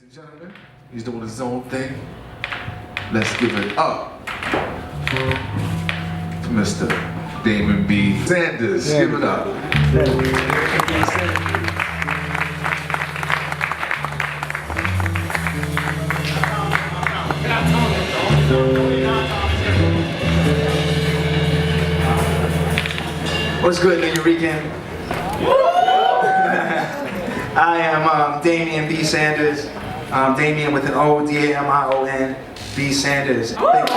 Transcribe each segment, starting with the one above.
and gentlemen, he's doing his own thing. Let's give it up to Mr. Damion B. Sanders. Give it up. What's good, New Weekend? I am Damion B. Sanders. Damion with an O, D-A-M-I-O-N, B. Sanders. Thank you.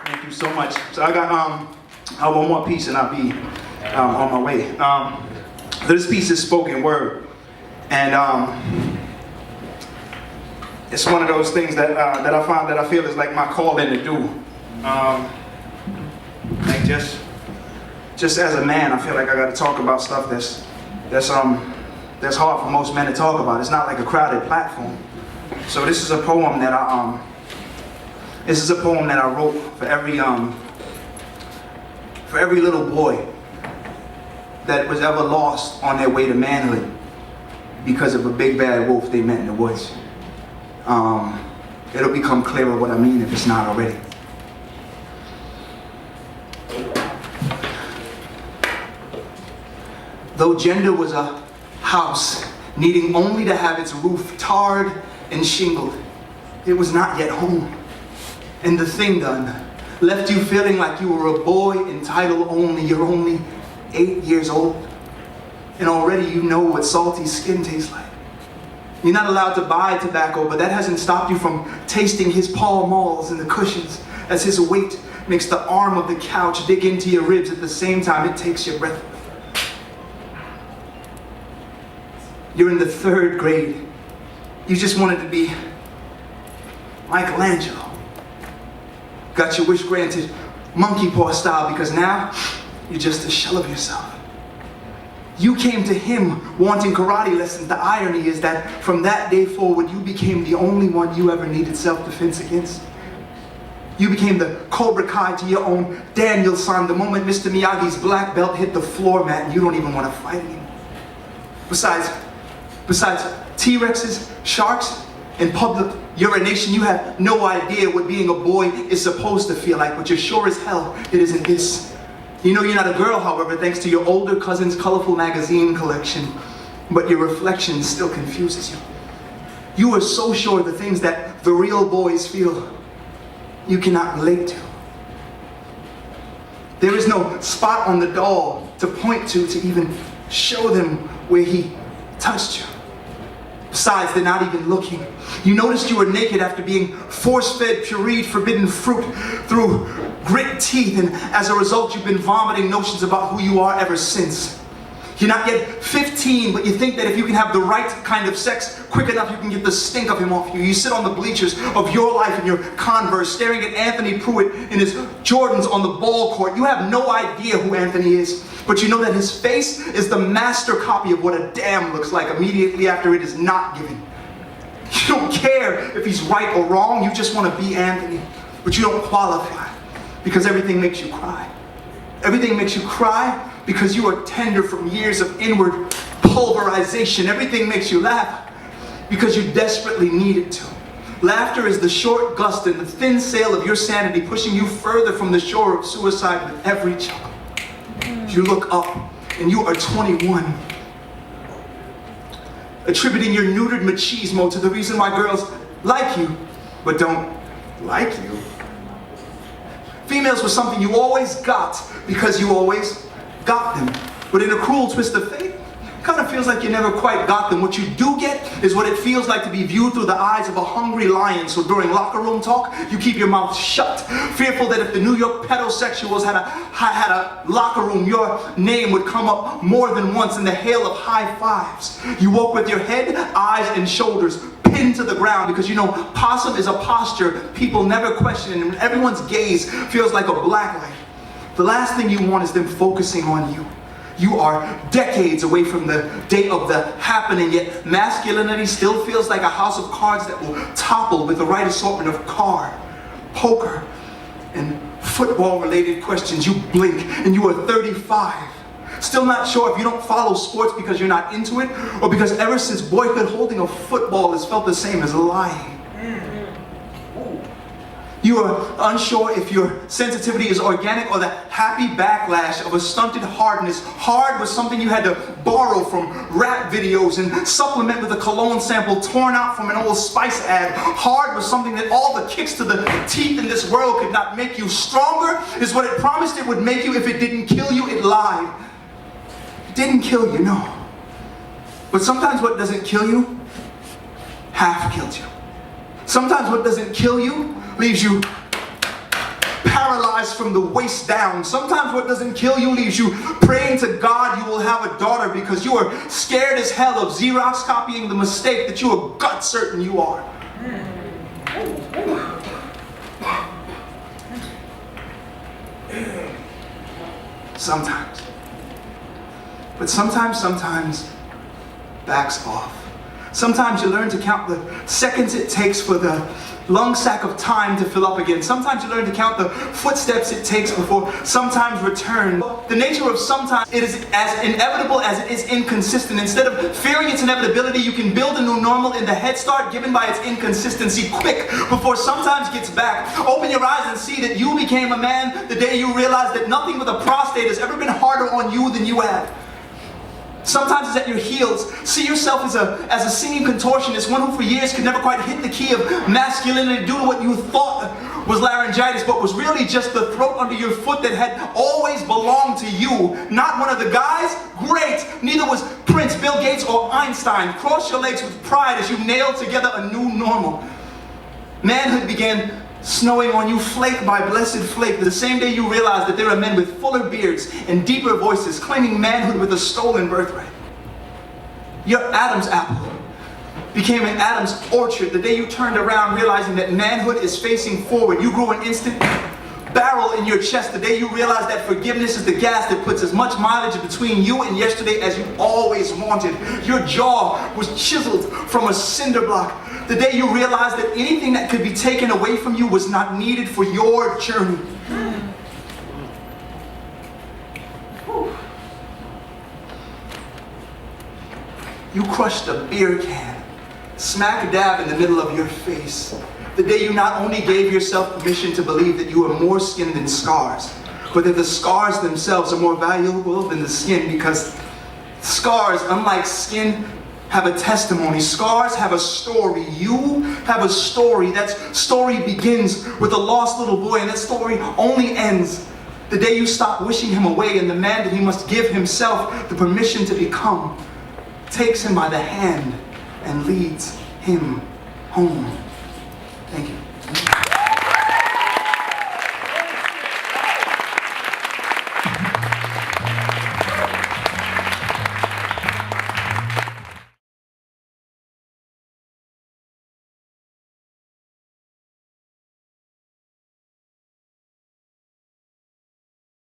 Thank you so much. So I got one more piece and I'll be on my way. This piece is spoken word, and it's one of those things that I feel is like my calling to do. Like just as a man, I feel like I got to talk about stuff that's hard for most men to talk about. It's not like a crowded platform. So this is a poem that I wrote for every little boy that was ever lost on their way to manhood because of a big bad wolf they met in the woods. It'll become clearer what I mean if it's not already. Though gender was a house needing only to have its roof tarred and shingled, it was not yet home. And the thing done left you feeling like you were a boy entitled only. You're only 8 years old, and already you know what salty skin tastes like. You're not allowed to buy tobacco, but that hasn't stopped you from tasting his Pall Malls and the cushions as his weight makes the arm of the couch dig into your ribs at the same time it takes your breath away. You're in the 3rd grade. You just wanted to be Michelangelo. Got your wish granted monkey paw style because now you're just a shell of yourself. You came to him wanting karate lessons. The irony is that from that day forward, you became the only one you ever needed self-defense against. You became the Cobra Kai to your own Daniel-san the moment Mr. Miyagi's black belt hit the floor mat and you don't even want to fight anymore. Besides T-Rexes, sharks, and public urination, you have no idea what being a boy is supposed to feel like, but you're sure as hell it isn't this. You know you're not a girl, however, thanks to your older cousin's colorful magazine collection, but your reflection still confuses you. You are so sure the things that the real boys feel, you cannot relate to. There is no spot on the doll to point to even show them where he touched you. Besides, they're not even looking. You noticed you were naked after being force-fed, pureed, forbidden fruit through grit teeth, and as a result, you've been vomiting notions about who you are ever since. You're not yet 15, but you think that if you can have the right kind of sex quick enough, you can get the stink of him off you. You sit on the bleachers of your life in your Converse, staring at Anthony Pruitt in his Jordans on the ball court. You have no idea who Anthony is, but you know that his face is the master copy of what a dam looks like immediately after it is not given. You don't care if he's right or wrong, you just want to be Anthony, but you don't qualify because everything makes you cry. Everything makes you cry because you are tender from years of inward pulverization. Everything makes you laugh because you desperately need it to. Laughter is the short gust and the thin sail of your sanity, pushing you further from the shore of suicide with every chuckle. You look up and you are 21, attributing your neutered machismo to the reason why girls like you but don't like you. Females were something you always got because you always got them. But in a cruel twist of fate, it kind of feels like you never quite got them. What you do get is what it feels like to be viewed through the eyes of a hungry lion. So during locker room talk, you keep your mouth shut, fearful that if the New York pedosexuals had a locker room, your name would come up more than once in the hail of high fives. You walk with your head, eyes, and shoulders pinned to the ground because you know possum is a posture people never question, and everyone's gaze feels like a black light. The last thing you want is them focusing on you. You are decades away from the day of the happening, yet masculinity still feels like a house of cards that will topple with the right assortment of card, poker, and football-related questions. You blink and you are 35. Still not sure if you don't follow sports because you're not into it, or because ever since boyhood, holding a football has felt the same as lying. You are unsure if your sensitivity is organic or the happy backlash of a stunted hardness. Hard was something you had to borrow from rap videos and supplement with a cologne sample torn out from an old Spice ad. Hard was something that all the kicks to the teeth in this world could not make you. Stronger is what it promised it would make you. If it didn't kill you, it lied. It didn't kill you, no. But sometimes what doesn't kill you, half kills you. Sometimes what doesn't kill you leaves you paralyzed from the waist down. Sometimes what doesn't kill you leaves you praying to God you will have a daughter because you are scared as hell of Xerox copying the mistake that you are gut certain you are. Sometimes. But sometimes backs off. Sometimes you learn to count the seconds it takes for the lung sack of time to fill up again. Sometimes you learn to count the footsteps it takes before sometimes return. The nature of sometimes, it is as inevitable as it is inconsistent. Instead of fearing its inevitability, you can build a new normal in the head start given by its inconsistency. Quick, before sometimes gets back. Open your eyes and see that you became a man the day you realized that nothing with a prostate has ever been harder on you than you have. Sometimes it's at your heels. See yourself as a singing contortionist, one who for years could never quite hit the key of masculinity due to what you thought was laryngitis, but was really just the throat under your foot that had always belonged to you. Not one of the guys? Great! Neither was Prince, Bill Gates, or Einstein. Cross your legs with pride as you nailed together a new normal. Manhood began snowing on you flake by blessed flake, the same day you realized that there are men with fuller beards and deeper voices claiming manhood with a stolen birthright. Your Adam's apple became an Adam's orchard the day you turned around realizing that manhood is facing forward. You grew an instant barrel in your chest the day you realized that forgiveness is the gas that puts as much mileage between you and yesterday as you always wanted. Your jaw was chiseled from a cinder block the day you realized that anything that could be taken away from you was not needed for your journey. You crushed a beer can, smack dab in the middle of your face. The day you not only gave yourself permission to believe that you are more skin than scars, but that the scars themselves are more valuable than the skin, because scars, unlike skin, have a testimony. Scars have a story. You have a story. That story begins with a lost little boy, and that story only ends the day you stop wishing him away, and the man that he must give himself the permission to become takes him by the hand and leads him home. Thank you.